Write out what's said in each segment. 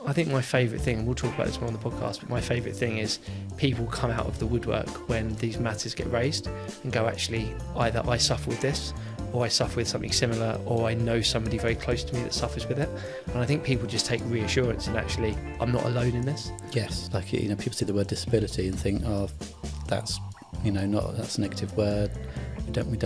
I think my favourite thing, and we'll talk about this more on the podcast, but my favourite thing is people come out of the woodwork when these matters get raised and go, actually, either I suffer with this, or I suffer with something similar, or I know somebody very close to me that suffers with it. And I think people just take reassurance in, actually, I'm not alone in this. Yes, like, you know, people see the word disability and think, oh, that's, you know, that's a negative word. We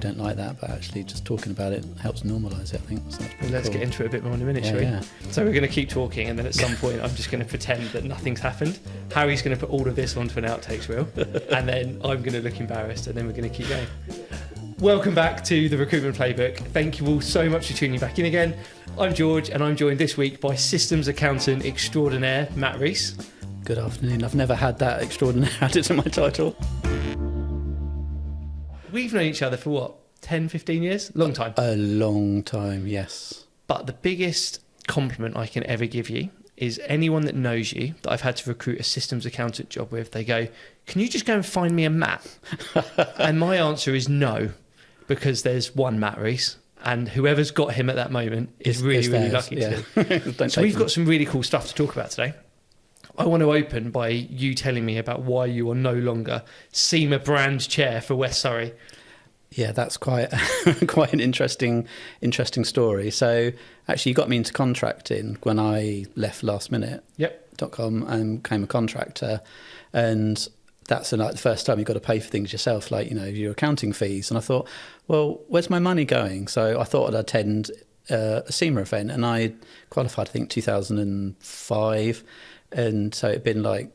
don't like that, but actually just talking about it helps normalise it, I think. So let's get into it a bit more in a minute, shall we? Yeah. So we're going to keep talking, and then at some point I'm just going to pretend that nothing's happened. Harry's going to put all of this onto an outtakes reel, and then I'm going to look embarrassed, and then we're going to keep going. Welcome back to the Recruitment Playbook. Thank you all so much for tuning back in again. I'm George, and I'm joined this week by systems accountant extraordinaire Matt Rees. Good afternoon. I've never had that extraordinary added to my title. We've known each other for what, 10, 15 years? Long time. A long time, yes. But the biggest compliment I can ever give you is anyone that knows you, that I've had to recruit a systems accountant job with, they go, can you just go and find me a Matt? And my answer is no, because there's one Matt Rees, and whoever's got him at that moment is really lucky to. So we've got some really cool stuff to talk about today. I want to open by you telling me about why you are no longer CIMA brand chair for West Surrey. Yeah, that's quite an interesting story. So actually, you got me into contracting when I left lastminute.com and became a contractor, and that's like the first time you've got to pay for things yourself, like, you know, your accounting fees. And I thought, well, where's my money going? So I thought I'd attend a CIMA event, and I qualified, I think, 2005. And so it'd been like,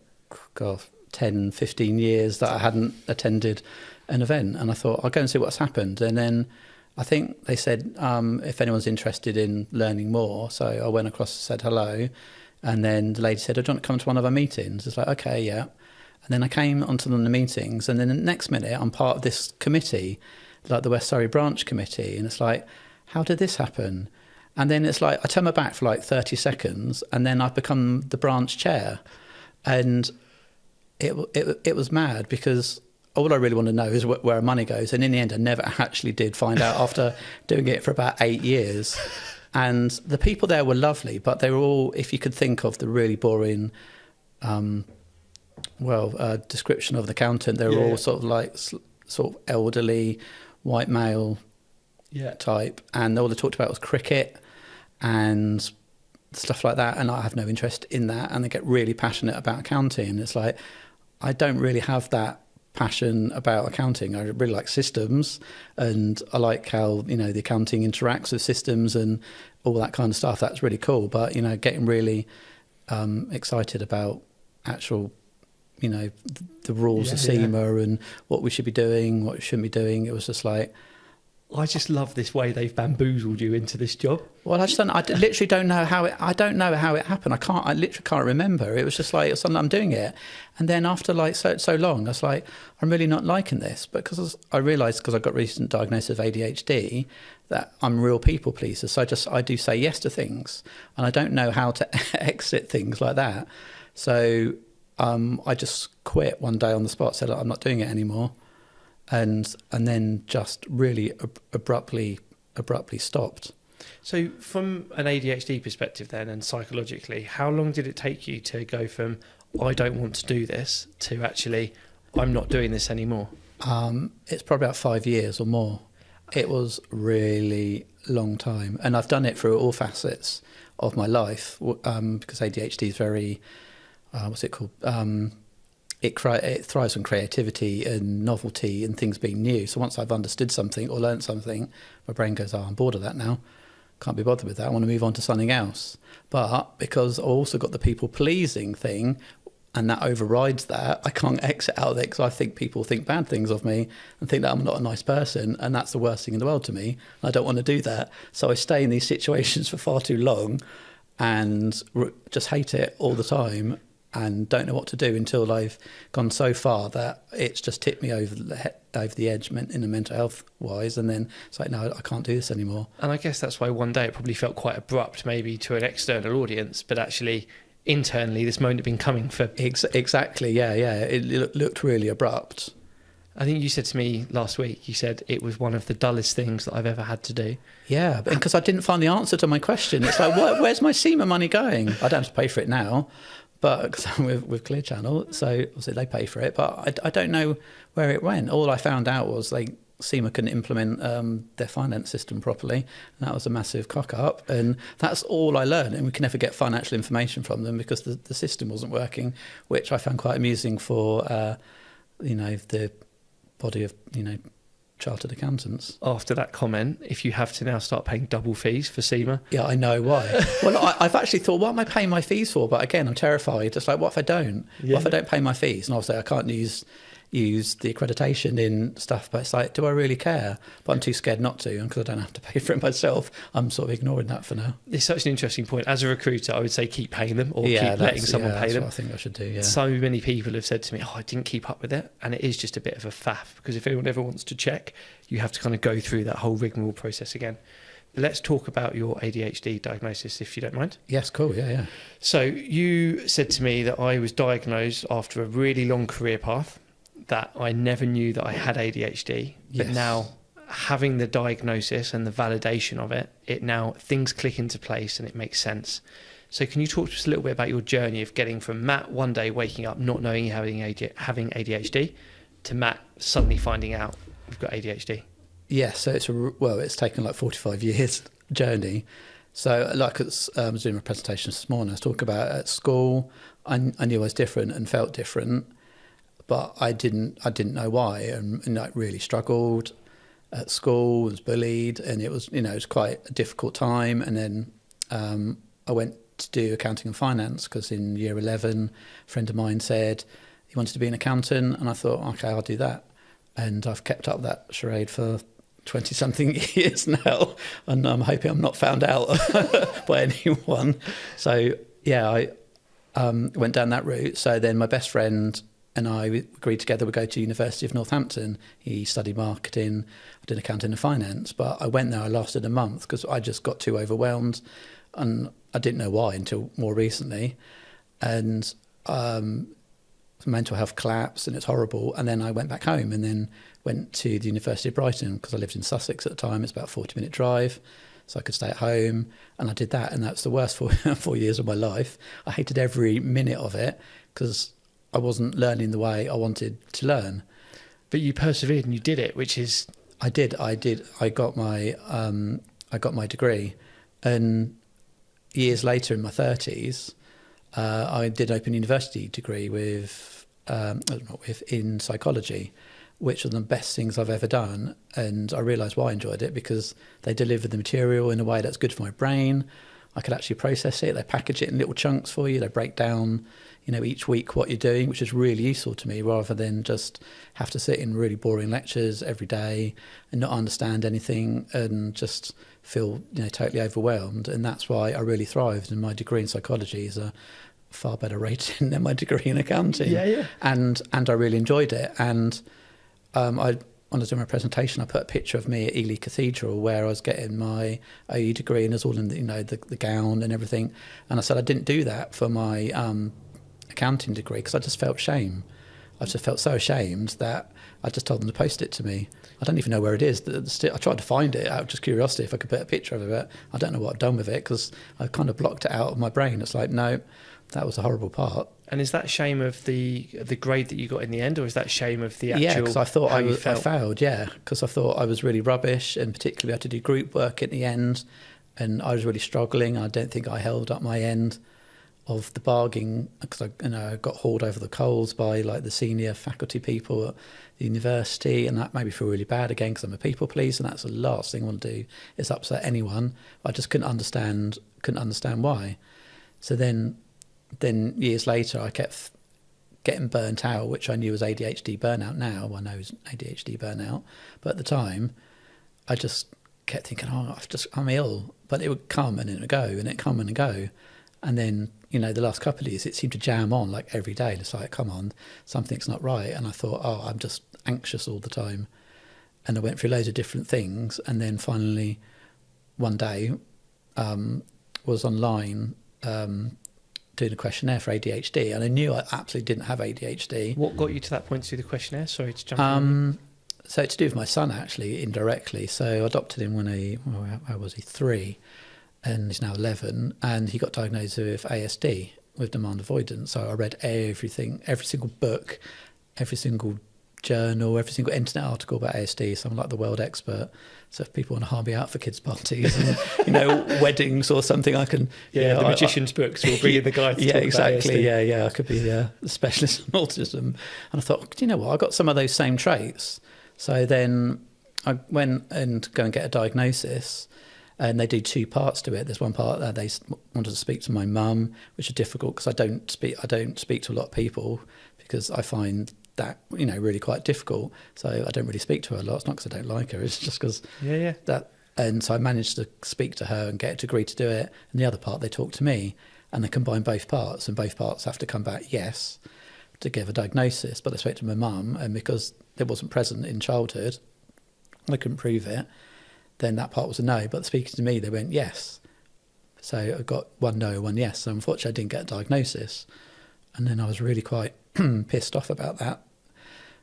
10, 15 years that I hadn't attended an event. And I thought, I'll go and see what's happened. And then I think they said, if anyone's interested in learning more. So I went across and said hello. And then the lady said, oh, do you want to come to one of our meetings? It's like, okay, yeah. And then I came onto one of the meetings. And then the next minute, I'm part of this committee, like the West Surrey branch committee. And it's like, how did this happen? And then it's like, I turn my back for like 30 seconds, and then I've become the branch chair. And it was mad, because all I really want to know is where our money goes. And in the end, I never actually did find out after doing it for about 8 years. And the people there were lovely, but they were all, if you could think of the really boring description of the accountant, they were all sort of like sort of elderly, white male type. And all they talked about was cricket and stuff like that, and I have no interest in that, and they get really passionate about accounting, and it's like, I don't really have that passion about accounting. I really like systems, and I like how, you know, the accounting interacts with systems and all that kind of stuff. That's really cool, but, you know, getting really excited about actual, you know, the rules of CIMA and what we should be doing, what we shouldn't be doing, it was just like, I just love this way they've bamboozled you into this job. Well, I literally don't know how it. I don't know how it happened. I literally can't remember. It was just like, suddenly I'm doing it, and then after like so long, I was like, I'm really not liking this, because I realised, because I got recent diagnosis of ADHD, that I'm a real people pleaser. So I do say yes to things, and I don't know how to exit things like that. So I just quit one day on the spot. Said, I'm not doing it anymore. And then just really abruptly stopped. So from an ADHD perspective then, and psychologically, how long did it take you to go from I don't want to do this to actually I'm not doing this anymore? It's probably about 5 years or more. It was really long time, and I've done it through all facets of my life, because ADHD is very it thrives on creativity and novelty and things being new. So once I've understood something or learned something, my brain goes, I'm bored of that now. Can't be bothered with that. I want to move on to something else. But because I also got the people-pleasing thing, and that overrides that, I can't exit out of it, because I think people think bad things of me and think that I'm not a nice person, and that's the worst thing in the world to me. I don't want to do that. So I stay in these situations for far too long and just hate it all the time, and don't know what to do until I've gone so far that it's just tipped me over the edge in a mental health wise, and then it's like, no, I can't do this anymore. And I guess that's why one day it probably felt quite abrupt, maybe to an external audience, but actually internally this moment had been coming for... Exactly, yeah. It looked really abrupt. I think you said to me last week, you said it was one of the dullest things that I've ever had to do. Yeah, because I didn't find the answer to my question. It's like, where's my CIMA money going? I don't have to pay for it now, but because I'm with Clear Channel, so obviously they pay for it, but I don't know where it went. All I found out was CIMA couldn't implement their finance system properly, and that was a massive cock up, and that's all I learned. And we can never get financial information from them because the system wasn't working, which I found quite amusing for the body of chartered accountants. After that comment, if you have to now start paying double fees for CIMA. Yeah, I know why. Well, I've actually thought, what am I paying my fees for? But again, I'm terrified. It's like, what if I don't? Yeah. What if I don't pay my fees? And obviously I can't use the accreditation in stuff, but it's like, do I really care? But I'm too scared not to, and because I don't have to pay for it myself, I'm sort of ignoring that for now. It's such an interesting point. As a recruiter, I would say keep paying them, or keep letting someone pay them. What I think I should do. Yeah. So many people have said to me, I didn't keep up with it, and it is just a bit of a faff, because if anyone ever wants to check, you have to kind of go through that whole rigmarole process again. Let's talk about your ADHD diagnosis, if you don't mind. Yes, cool. Yeah. So you said to me that I was diagnosed after a really long career path, that I never knew that I had ADHD, but now having the diagnosis and the validation of it now, things click into place and it makes sense. So can you talk to us a little bit about your journey of getting from Matt one day waking up not knowing you're having ADHD to Matt suddenly finding out you've got ADHD? Yes, so it's taken like 45 years journey. So like I was doing a presentation this morning, I was talking about at school, I knew I was different and felt different, but I didn't know why, and I really struggled at school, was bullied, and it was quite a difficult time. And then I went to do accounting and finance because in year 11, a friend of mine said he wanted to be an accountant, and I thought, okay, I'll do that. And I've kept up that charade for 20-something years now, and I'm hoping I'm not found out by anyone. So yeah, I went down that route. So then my best friend and I agreed together we'd go to University of Northampton. He studied marketing, I did accounting and finance, but I went there, I lasted a month because I just got too overwhelmed, and I didn't know why until more recently. And mental health collapsed, and it's horrible. And then I went back home and then went to the University of Brighton because I lived in Sussex at the time. It's about a 40-minute drive, so I could stay at home. And I did that, and that's the worst 4 years of my life. I hated every minute of it because I wasn't learning the way I wanted to learn. But you persevered and you did it, which is... I did. I got my degree, and years later in my 30s, I did an open university degree in psychology, which was the best things I've ever done. And I realised why I enjoyed it, because they delivered the material in a way that's good for my brain. I could actually process it. They package it in little chunks for you. They break down, each week what you're doing, which is really useful to me, rather than just have to sit in really boring lectures every day and not understand anything and just feel, totally overwhelmed. And that's why I really thrived. And my degree in psychology is a far better rating than my degree in accounting. Yeah. And I really enjoyed it. And when I was doing my presentation, I put a picture of me at Ely Cathedral where I was getting my OE degree, and it was all in the gown and everything. And I said I didn't do that for my accounting degree because I just felt shame. I just felt so ashamed that I just told them to post it to me. I don't even know where it is. I tried to find it out of just curiosity if I could put a picture of it. I don't know what I've done with it because I kind of blocked it out of my brain. It's like, no, that was a horrible part. And is that shame of the grade that you got in the end, or is that shame of the actual... Yeah, because I thought I failed, because I thought I was really rubbish, and particularly I had to do group work at the end, and I was really struggling. I don't think I held up my end of the bargaining because I got hauled over the coals by the senior faculty people at the university, and that made me feel really bad again because I'm a people pleaser, and that's the last thing I want to do is upset anyone. I just couldn't understand why. So then years later I kept getting burnt out, which I knew was ADHD burnout. Now I know it's ADHD burnout, but at the time I just kept thinking, I'm ill, but it would come and it would go, and it'd come and go. And then, the last couple of years, it seemed to jam on every day. It's like, come on, something's not right. And I thought, I'm just anxious all the time. And I went through loads of different things. And then finally, one day, was online doing a questionnaire for ADHD, and I knew I absolutely didn't have ADHD. What got you to that point to do the questionnaire? Sorry to jump in. So it's to do with my son, actually, indirectly. So I adopted him when how was he, 3, and he's now 11, and he got diagnosed with ASD, with demand avoidance. So I read everything, every single book, every single journal, every single internet article about ASD. So I'm like the world expert. So if people want to harm me out for kids' parties and, weddings or something, I can... the magician's books will bring in the guy to talk exactly. about ASD. I could be a specialist in autism. And I thought, do you know what? I got some of those same traits. So then I went and go and get a diagnosis, and they do 2 parts to it. There's one part that they wanted to speak to my mum, which is difficult because I don't speak to a lot of people because I find that, really quite difficult. So I don't really speak to her a lot. It's not because I don't like her. It's just because that. And so I managed to speak to her and get her to agree to do it. And the other part, they talk to me, and they combine both parts, and both parts have to come back yes to give a diagnosis. But I spoke to my mum, and because it wasn't present in childhood, I couldn't prove it. Then that part was a no. But speaking to me, they went yes. So I got 1 no, 1 yes. So unfortunately, I didn't get a diagnosis. And then I was really quite pissed off about that,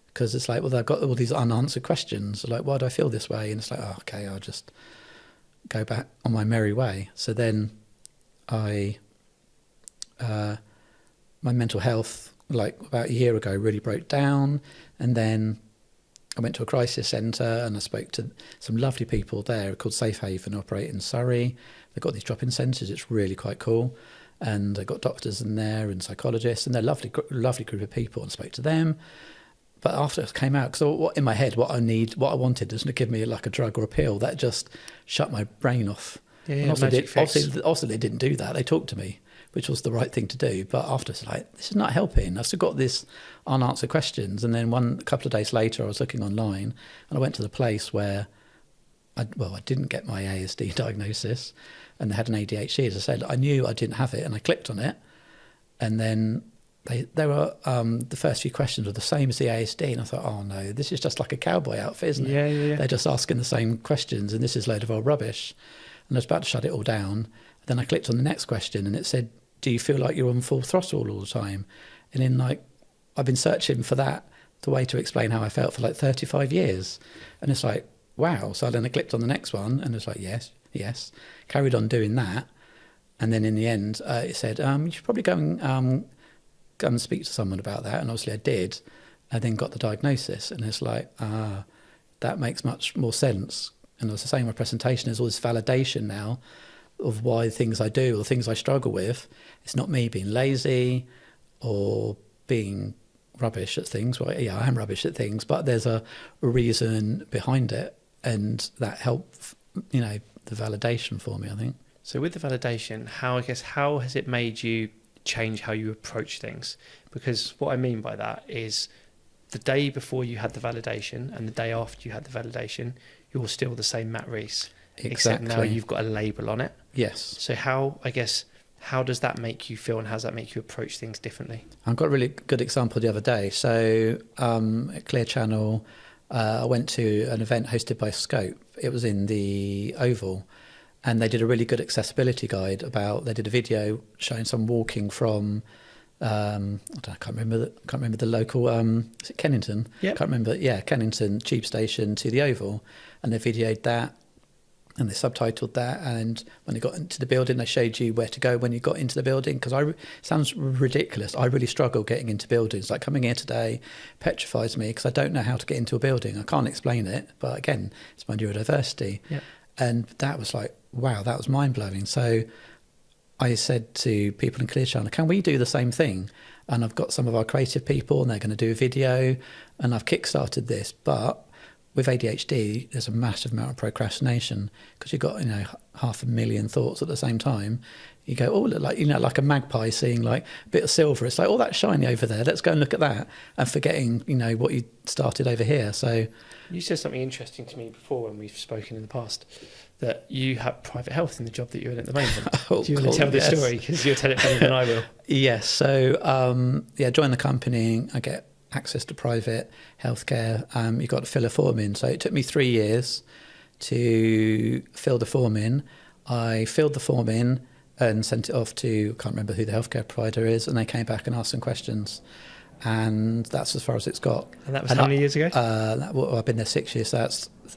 because it's like, well, I've got all these unanswered questions. Like, why do I feel this way? And it's like, oh, okay, I'll just go back on my merry way. So then my mental health, like about a year ago, really broke down. And then I went to a crisis centre, and I spoke to some lovely people there called Safe Haven, operate in Surrey. They've got these drop-in centres. It's really quite cool. And I got doctors in there and psychologists, and they're lovely group of people, and I spoke to them. But after it came out, because in my head, what I wanted was to give me like a drug or a pill that just shut my brain off. And also, they didn't do that. They talked to me, which was the right thing to do. But after, it's like, this is not helping. I've still got this unanswered questions. And then a couple of days later, I was looking online, and I went to the place where I didn't get my ASD diagnosis, and they had an ADHD. As I said, I knew I didn't have it, and I clicked on it, and then they were the first few questions were the same as the ASD, and I thought, oh no, this is just like a cowboy outfit, isn't it? Yeah. They're just asking the same questions, and this is a load of old rubbish. And I was about to shut it all down. Then I clicked on the next question, and it said, do you feel like you're on full throttle all the time? And then, like, I've been searching for the way to explain how I felt for like 35 years. And it's like, wow. So then I clicked on the next one, and it's like, yes. Carried on doing that. And then in the end, it said, you should probably go and speak to someone about that. And obviously I did. I then got the diagnosis, and it's like, that makes much more sense. And I was saying in my presentation, there's all this validation now of why things I do or things I struggle with, it's not me being lazy or being rubbish at things. Well, yeah, I am rubbish at things, but there's a reason behind it, and that helped, the validation for me, I think. So with the validation, how has it made you change how you approach things? Because what I mean by that is the day before you had the validation and the day after you had the validation, you're still the same Matt Rees. Exactly. Except now you've got a label on it. Yes. So how does that make you feel, and how does that make you approach things differently? I've got a really good example the other day. So at Clear Channel, I went to an event hosted by Scope. It was in the Oval, and they did a really good accessibility guide they did a video showing some walking from, I can't remember the local, is it Kennington? Yeah. Can't remember, Kennington tube station to the Oval, and they videoed that. And they subtitled that, and when they got into the building, they showed you where to go when you got into the building. Because sounds ridiculous. I really struggle getting into buildings. Like coming here today petrifies me because I don't know how to get into a building. I can't explain it, but again, it's my neurodiversity. Yeah. And that was like, wow, that was mind blowing. So I said to people in Clear Channel, can we do the same thing? And I've got some of our creative people, and they're going to do a video, and I've kickstarted this, but with ADHD, there's a massive amount of procrastination because you've got 500,000 thoughts at the same time. You go, oh, look, like a magpie seeing like a bit of silver. It's like, oh, that's shiny over there. Let's go and look at that, and forgetting what you started over here. So you said something interesting to me before when we've spoken in the past, that you have private health in the job that you're in at the moment. Do you want to tell this story, because you'll tell it better than I will? Yes. So join the company. I get access to private healthcare. You've got to fill a form in. So it took me 3 years to fill the form in. I filled the form in, and sent it off to, I can't remember who the healthcare provider is, and they came back and asked some questions. And that's as far as it's got. And that was how many years ago? I've been there 6 years, so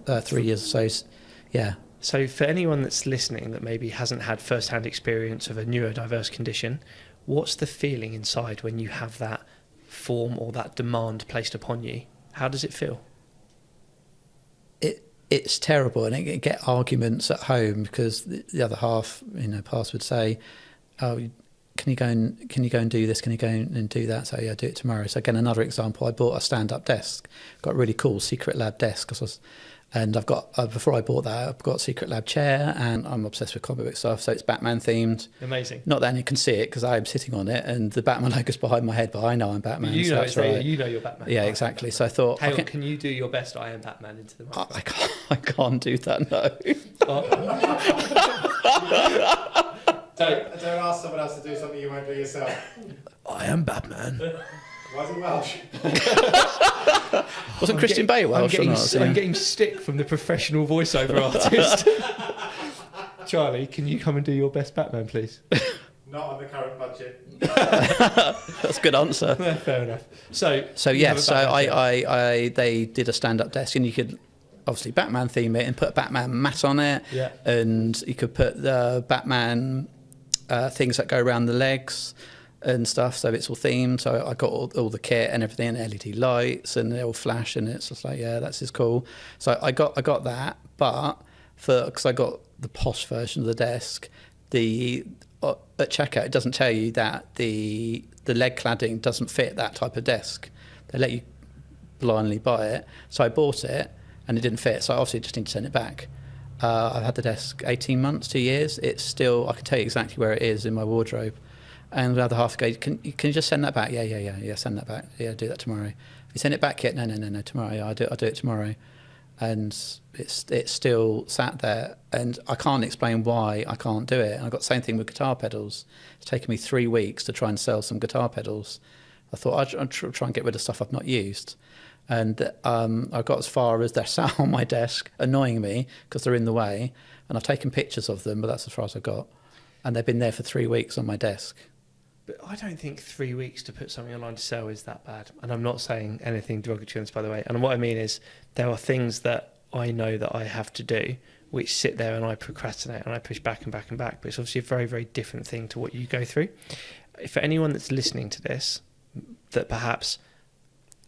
that's 3 years or so. Yeah. So for anyone that's listening that maybe hasn't had first-hand experience of a neurodiverse condition, what's the feeling inside when you have that form or that demand placed upon you? How does it feel? It's terrible, and it get arguments at home because the other half, past would say, "Oh, can you go and do this? Can you go and do that?" So yeah, I'll do it tomorrow. So again, another example. I bought a stand-up desk, got a really cool Secret Lab desk, and I've got before I bought that, I've got a Secret Lab chair, and I'm obsessed with comic book stuff. So it's Batman themed. Amazing. Not that anyone can see it because I am sitting on it, and the Batman logo's behind my head, but I know I'm Batman. You know, right. You know you're Batman. Yeah, exactly. So I thought, can you do your best I am Batman into the microphone? I can't do that. No. Don't ask someone else to do something you won't do yourself. I am Batman. Why is he Welsh? Wasn't Christian Bale Welsh? I'm getting stick from the professional voiceover artist. Charlie, can you come and do your best Batman, please? Not on the current budget. That's a good answer. Yeah, fair enough. So yes, they did a stand-up desk, and you could obviously Batman theme it and put a Batman mat on it, and you could put the Batman things that go around the legs and stuff, so it's all themed. So I got all the kit and everything, LED lights, and they all flash, and it's just like, yeah, that's just cool. So I got that, but because I got the posh version of the desk, at checkout it doesn't tell you that the leg cladding doesn't fit that type of desk. They let you blindly buy it. So I bought it and it didn't fit, so I obviously just need to send it back. I've had the desk 18 months, 2 years. It's still, I can tell you exactly where it is in my wardrobe. And the other half go, can you just send that back? Yeah, send that back. Yeah, do that tomorrow. If you send it back yet? No, tomorrow. Yeah, I'll do it tomorrow. And it's still sat there, and I can't explain why I can't do it. And I've got the same thing with guitar pedals. It's taken me 3 weeks to try and sell some guitar pedals. I thought I'd try and get rid of stuff I've not used. And I got as far as they're sat on my desk, annoying me because they're in the way. And I've taken pictures of them, but that's as far as I got. And they've been there for 3 weeks on my desk. But I don't think 3 weeks to put something online to sell is that bad. And I'm not saying anything derogatory on this, by the way. And what I mean is there are things that I know that I have to do which sit there and I procrastinate and I push back and back and back. But it's obviously a very, very different thing to what you go through. For anyone that's listening to this that perhaps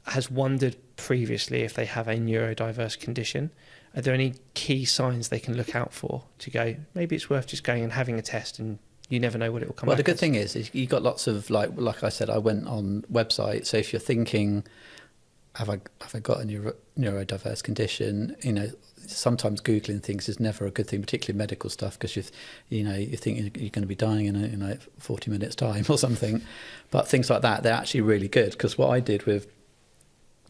has wondered previously if they have a neurodiverse condition, are there any key signs they can look out for to go, maybe it's worth just going and having a test, and you never know what it will come back Well, the good as. thing is you got lots of, like I said, I went on websites. So if you're thinking, have I got a neurodiverse condition? Sometimes Googling things is never a good thing, particularly medical stuff, because you think you're going to be dying in 40 minutes time or something. But things like that, they're actually really good, because what I did with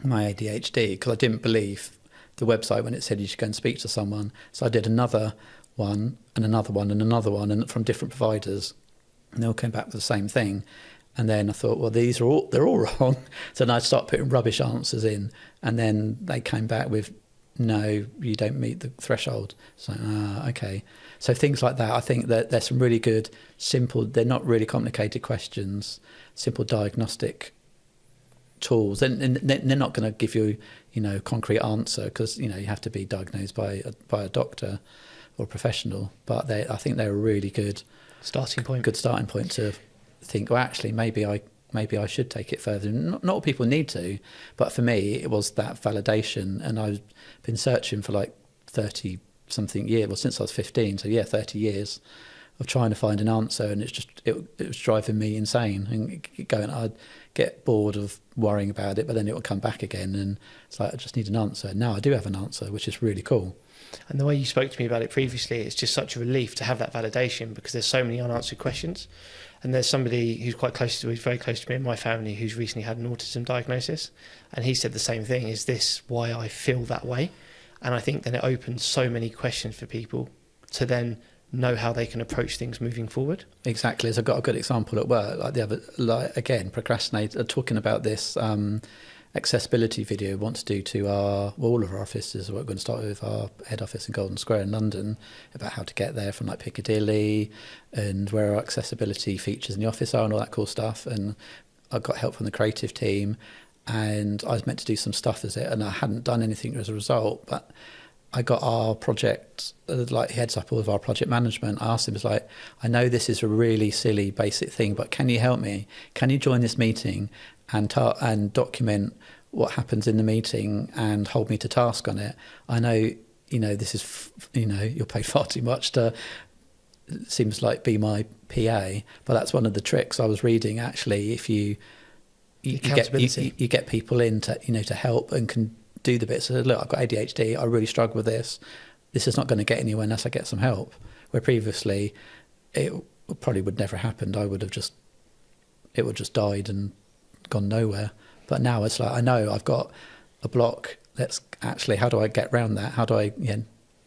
my ADHD, because I didn't believe the website when it said you should go and speak to someone, so I did another one and another one and another one, and from different providers, and they all came back with the same thing. And then I thought, well, they're all wrong. So then I'd start putting rubbish answers in, and then they came back with, no, you don't meet the threshold. So okay. So things like that, I think that there's some really good, simple, they're not really complicated questions, simple diagnostic tools, and they're not going to give you a concrete answer, because you have to be diagnosed by a doctor or a professional, but I think they're a really good starting point to think, well, actually maybe I should take it further. Not all people need to, but for me it was that validation, and I've been searching for like 30 something years, well, since I was 15, so yeah, 30 years of trying to find an answer, and it was driving me insane, and I'd get bored of worrying about it, but then it would come back again, and it's like, I just need an answer. Now I do have an answer, which is really cool. And the way you spoke to me about it previously, it's just such a relief to have that validation, because there's so many unanswered questions. And there's somebody who's very close to me in my family, who's recently had an autism diagnosis, and he said the same thing: is this why I feel that way? And I think then it opens so many questions for people to then know how they can approach things moving forward. Exactly. So I've got a good example at work, again, procrastinate, talking about this, accessibility video we want to do to all of our offices. We're going to start with our head office in Golden Square in London, about how to get there from like Piccadilly and where our accessibility features in the office are and all that cool stuff. And I got help from the creative team, and I was meant to do some stuff as it, and I hadn't done anything as a result, but I got our project, like heads up all of our project management. I asked him, I know this is a really silly basic thing, but can you help me? Can you join this meeting and document what happens in the meeting and hold me to task on it? I know, this is, you're paid far too much to, it seems like, be my PA, but that's one of the tricks I was reading, actually. If you get people in to, to help and can do the bits. So, look, I've got ADHD, I really struggle with this. This is not going to get anywhere unless I get some help. Where previously it probably would never happened. It would just died and gone nowhere. But now it's like, I know I've got a block. That's actually, how do I get around that? How do I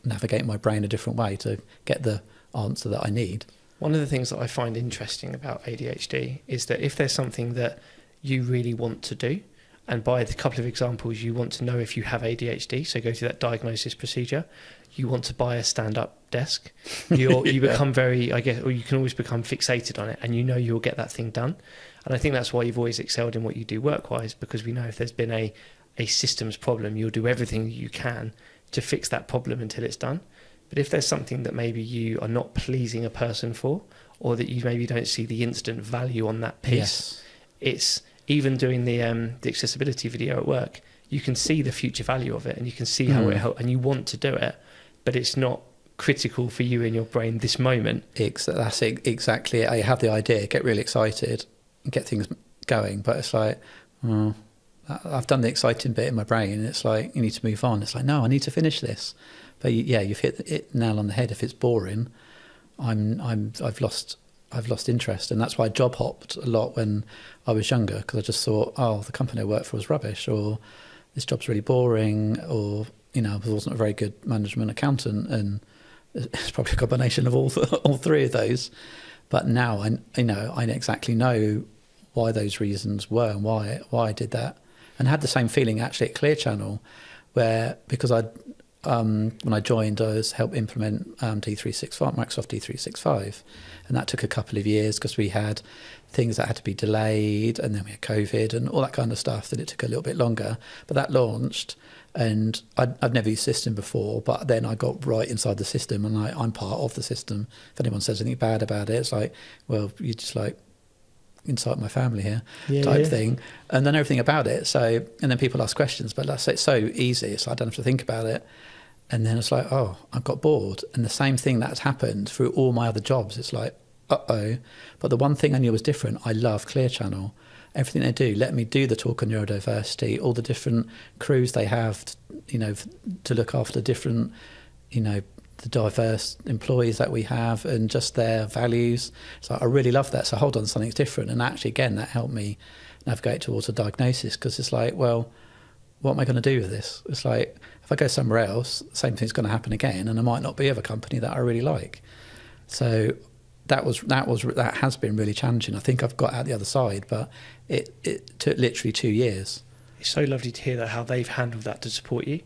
navigate my brain a different way to get the answer that I need? One of the things that I find interesting about ADHD is that if there's something that you really want to do, and by the couple of examples, you want to know if you have ADHD, so go through that diagnosis procedure. You want to buy a stand-up desk. You become very, I guess, or you can always become fixated on it, and you'll get that thing done. And I think that's why you've always excelled in what you do work-wise, because we know if there's been a systems problem, you'll do everything you can to fix that problem until it's done. But if there's something that maybe you are not pleasing a person for, or that you maybe don't see the instant value on that piece, it's even doing the accessibility video at work, you can see the future value of it, and you can see how it helps, and you want to do it, but it's not critical for you in your brain this moment. That's it, exactly. I have the idea, get really excited, and get things going, but it's like, I've done the exciting bit in my brain, and it's like, you need to move on. It's like, no, I need to finish this. But you've hit it nail on the head. If it's boring, I've lost interest, and that's why I job hopped a lot when I was younger, because I just thought, the company I worked for was rubbish, or this job's really boring, or I wasn't a very good management accountant, and it's probably a combination of all three of those. But now I exactly know why those reasons were and why I did that, and I had the same feeling actually at Clear Channel, where because when I joined, I was helped implement D365, Microsoft D365, and that took a couple of years because we had things that had to be delayed, and then we had COVID and all that kind of stuff, that it took a little bit longer. But that launched, and I'd never used the system before, but then I got right inside the system, and I'm part of the system. If anyone says anything bad about it, it's like, well, you're just like inside my family here type thing, and then everything about it. So, and then people ask questions, but it's so easy, it's like I don't have to think about it. And then it's like, I got bored. And the same thing that's happened through all my other jobs. It's like, But the one thing I knew was different. I love Clear Channel. Everything they do, let me do the talk on neurodiversity, all the different crews they have, to look after different, the diverse employees that we have, and just their values. So I really love that. So hold on, something's different. And actually, again, that helped me navigate towards a diagnosis, because it's like, well, what am I going to do with this? It's like, if I go somewhere else, the same thing's going to happen again, and I might not be of a company that I really like. So that has been really challenging. I think I've got out the other side, but it took literally 2 years. It's so lovely to hear that, how they've handled that to support you.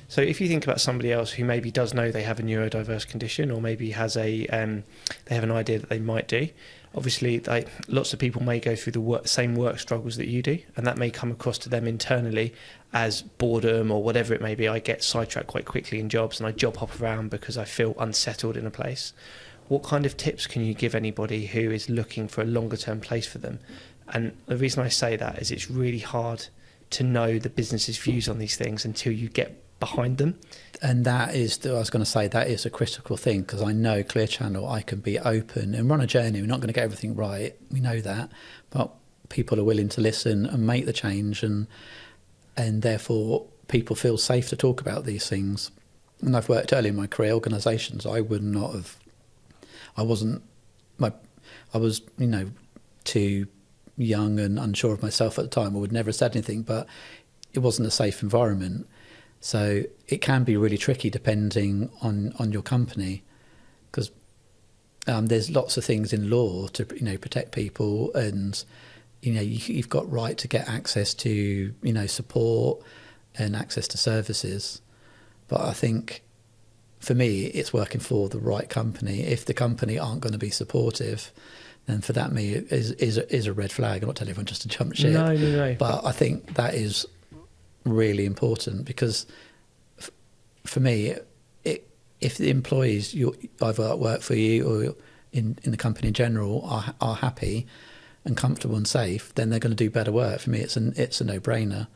So if you think about somebody else who maybe does know they have a neurodiverse condition, or maybe has they have an idea that they might do. Obviously, lots of people may go through the same work struggles that you do, and that may come across to them internally as boredom or whatever it may be. I get sidetracked quite quickly in jobs, and I job hop around because I feel unsettled in a place. What kind of tips can you give anybody who is looking for a longer term place for them? And the reason I say that is it's really hard to know the business's views on these things until you get behind them. And that is, I was going to say, that is a critical thing, because I know Clear Channel, I can be open and run a journey. We're not going to get everything right, we know that, but people are willing to listen and make the change, and therefore people feel safe to talk about these things. And I've worked early in my career, organisations I would not have, I was too young and unsure of myself at the time. I would never have said anything, but it wasn't a safe environment. So it can be really tricky depending on your company, because there's lots of things in law to protect people, and you've got right to get access to, support and access to services. But I think for me, it's working for the right company. If the company aren't going to be supportive, then for that, me is a red flag. I'm not telling everyone just to jump ship. No. But I think that is really important, because for me, if the employees either at work for you or in the company in general are happy and comfortable and safe, then they're going to do better work. For me, it's a no-brainer.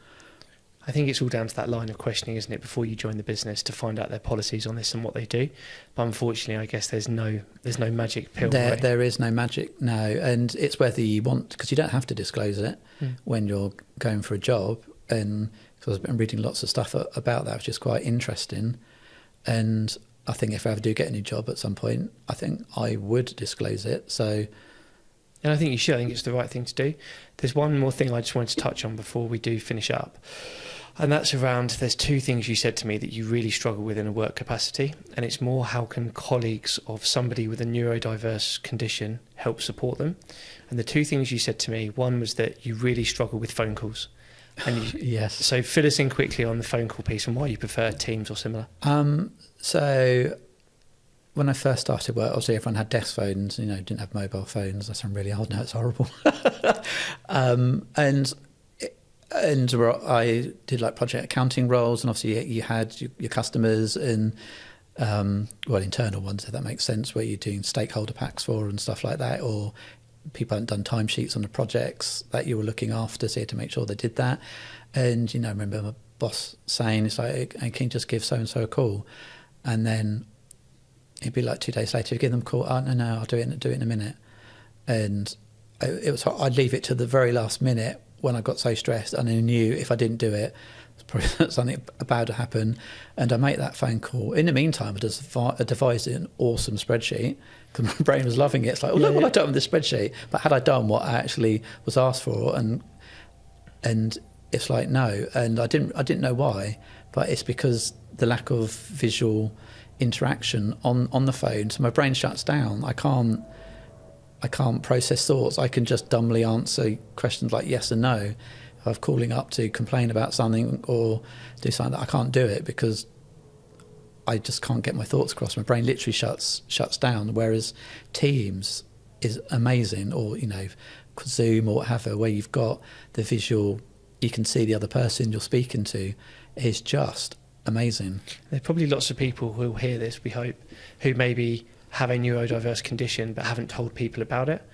I think it's all down to that line of questioning, isn't it, before you join the business, to find out their policies on this and what they do. But unfortunately, I guess there's no magic pill. There is no magic, no. And it's whether you want, because you don't have to disclose it when you're going for a job. And because I've been reading lots of stuff about that, which is quite interesting. And I think if I ever do get a new job at some point, I think I would disclose it. So, and I think you should. I think it's the right thing to do. There's one more thing I just wanted to touch on before we do finish up. And that's around, there's two things you said to me that you really struggle with in a work capacity. And it's more, how can colleagues of somebody with a neurodiverse condition help support them? And the two things you said to me, one was that you really struggle with phone calls. And yes. So fill us in quickly on the phone call piece and why you prefer Teams or similar. So when I first started work, obviously everyone had desk phones, didn't have mobile phones. I sound really old now, it's horrible. And I did like project accounting roles, and obviously you had your customers and internal ones, if that makes sense, where you're doing stakeholder packs for and stuff like that, or people hadn't done timesheets on the projects that you were looking after, so you had to make sure they did that. And I remember my boss saying, it's like, can you just give so and so a call? And then it'd be like 2 days later, you give them a call. Oh, no, I'll do it in a minute. And I'd leave it to the very last minute when I got so stressed, and I knew if I didn't do it, probably something about to happen. And I make that phone call. In the meantime, I devised an awesome spreadsheet, because my brain was loving it. It's like, look what I've done with this spreadsheet. But had I done what I actually was asked for, and it's like, no. And I didn't know why, but it's because the lack of visual interaction on the phone. So my brain shuts down. I can't process thoughts. I can just dumbly answer questions like yes and no. If I'm calling up to complain about something or do something, I can't do it because I just can't get my thoughts across. My brain literally shuts down. Whereas Teams is amazing, or Zoom or whatever, where you've got the visual, you can see the other person you're speaking to, is just amazing. There are probably lots of people who will hear this, we hope, who maybe have a neurodiverse condition but haven't told people about it.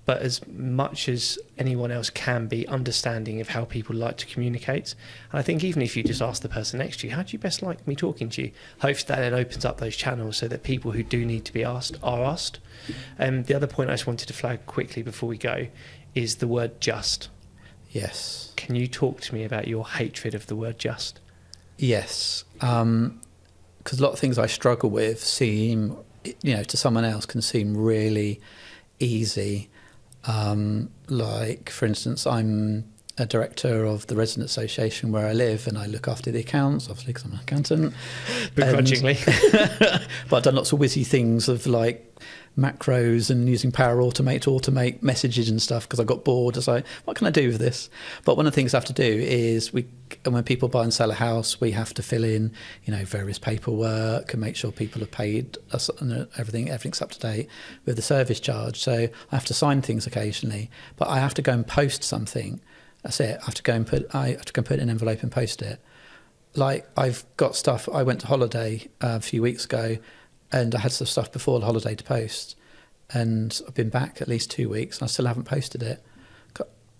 But as much as anyone else can be understanding of how people like to communicate, and I think even if you just ask the person next to you, how do you best like me talking to you? Hopefully that then opens up those channels so that people who do need to be asked are asked. The other point I just wanted to flag quickly before we go is the word just. Yes. Can you talk to me about your hatred of the word just? Yes. Because a lot of things I struggle with seem, to someone else can seem really easy. Like, for instance, I'm a director of the resident association where I live, and I look after the accounts, obviously, because I'm an accountant. Begrudgingly. But I've done lots of whizzy things of like macros and using Power Automate to automate messages and stuff, because I got bored. I was like, what can I do with this? But one of the things I have to do is when people buy and sell a house, we have to fill in, various paperwork and make sure people have paid us and everything's up to date with the service charge. So I have to sign things occasionally, but I have to go and post something. That's it. I have to go and put it in an envelope and post it. Like, I've got stuff. I went to holiday a few weeks ago, and I had some stuff before the holiday to post, and I've been back at least 2 weeks, and I still haven't posted it.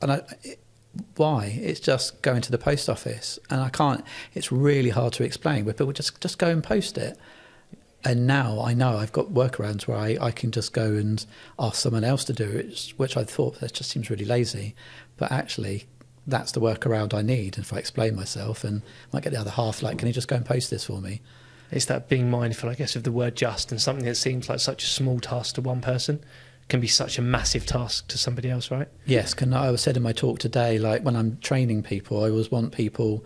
And why? It's just going to the post office, and I can't. It's really hard to explain. Where people just go and post it. And now I know I've got workarounds where I can just go and ask someone else to do it, which I thought that just seems really lazy, but actually that's the workaround I need. And if I explain myself, and I might get the other half, like, can you just go and post this for me? It's that being mindful, I guess, of the word just, and something that seems like such a small task to one person can be such a massive task to somebody else, right? Yes, I said in my talk today, like, when I'm training people, I always want people,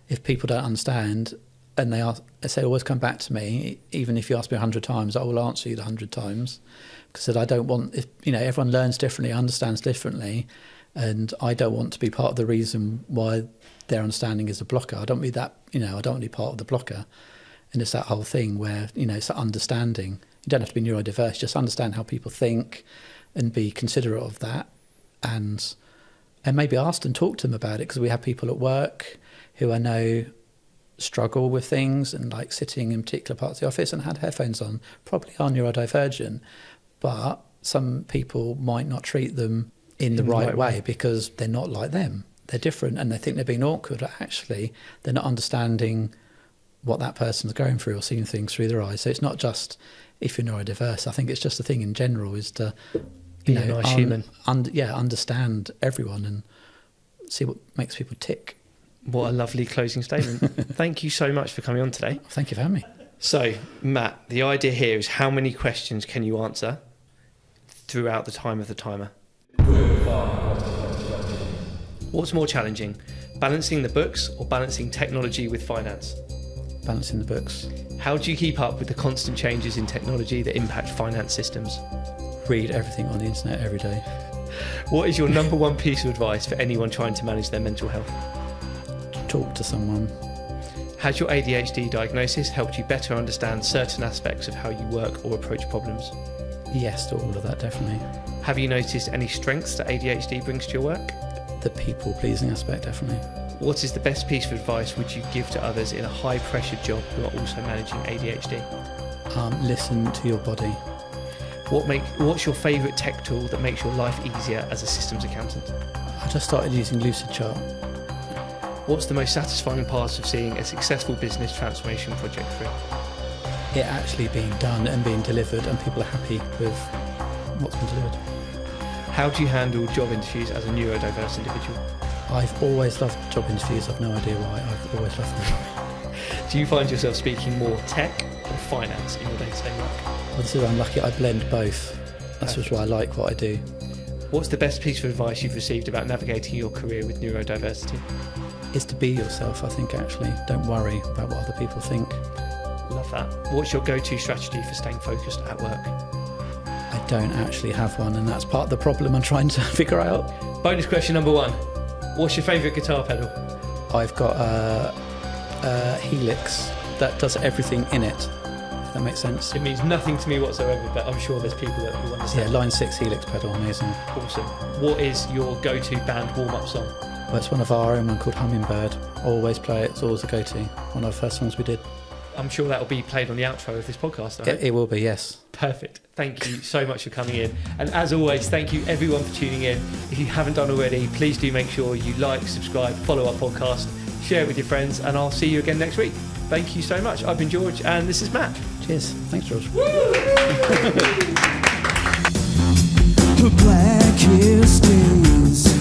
if people don't understand and I say, always come back to me, even if you ask me 100 times, I will answer you the 100 times. Because I don't want, everyone learns differently, understands differently, And I don't want to be part of the reason why their understanding is a blocker. I don't want to be part of the blocker. And it's that whole thing where, it's that understanding. You don't have to be neurodiverse, just understand how people think and be considerate of that, and maybe ask and talk to them about it, because we have people at work who I know struggle with things and like sitting in particular parts of the office and had headphones on, probably are neurodivergent, but some people might not treat them in the right way because they're not like them. They're different and they think they're being awkward, but actually they're not understanding what that person's going through or seeing things through their eyes. So it's not just if you're neurodiverse. I think it's just the thing in general is to be a nice human. Understand everyone and see what makes people tick. What a lovely closing statement. Thank you so much for coming on today. Thank you for having me. So, Matt, the idea here is how many questions can you answer throughout the time of the timer? What's more challenging, balancing the books or balancing technology with finance? Balancing the books. How do you keep up with the constant changes in technology that impact finance systems? Read everything on the internet every day. What is your number one piece of advice for anyone trying to manage their mental health? Talk to someone. Has your ADHD diagnosis helped you better understand certain aspects of how you work or approach problems? Yes to all of that, definitely. Have you noticed any strengths that ADHD brings to your work? The people-pleasing aspect, definitely. What is the best piece of advice would you give to others in a high-pressure job who are also managing ADHD? Listen to your body. What's your favourite tech tool that makes your life easier as a systems accountant? I just started using Lucidchart. What's the most satisfying part of seeing a successful business transformation project through? It actually being done and being delivered, and people are happy with what's been delivered. How do you handle job interviews as a neurodiverse individual? I've always loved job interviews. I've no idea why. I've always loved them. Do you find yourself speaking more tech or finance in your day-to-day work? Well, this is where I'm lucky. I blend both. That's just why I like what I do. What's the best piece of advice you've received about navigating your career with neurodiversity? Is to be yourself, I think, actually. Don't worry about what other people think. Love that. What's your go-to strategy for staying focused at work? I don't actually have one, and that's part of the problem I'm trying to figure out. Bonus question number 1. What's your favourite guitar pedal? I've got a Helix that does everything in it, if that makes sense. It means nothing to me whatsoever, but I'm sure there's people that will understand. Yeah, Line 6 Helix pedal, amazing. Awesome. What is your go-to band warm-up song? Well, it's one of our own, one called Hummingbird. Always play it, it's always a go-to. One of the first songs we did. I'm sure that will be played on the outro of this podcast. It will be, yes. Perfect. Thank you so much for coming in. And as always, thank you everyone for tuning in. If you haven't done already, please do make sure you like, subscribe, follow our podcast, share it with your friends, and I'll see you again next week. Thank you so much. I've been George, and this is Matt. Cheers. Thanks, George. The blackest days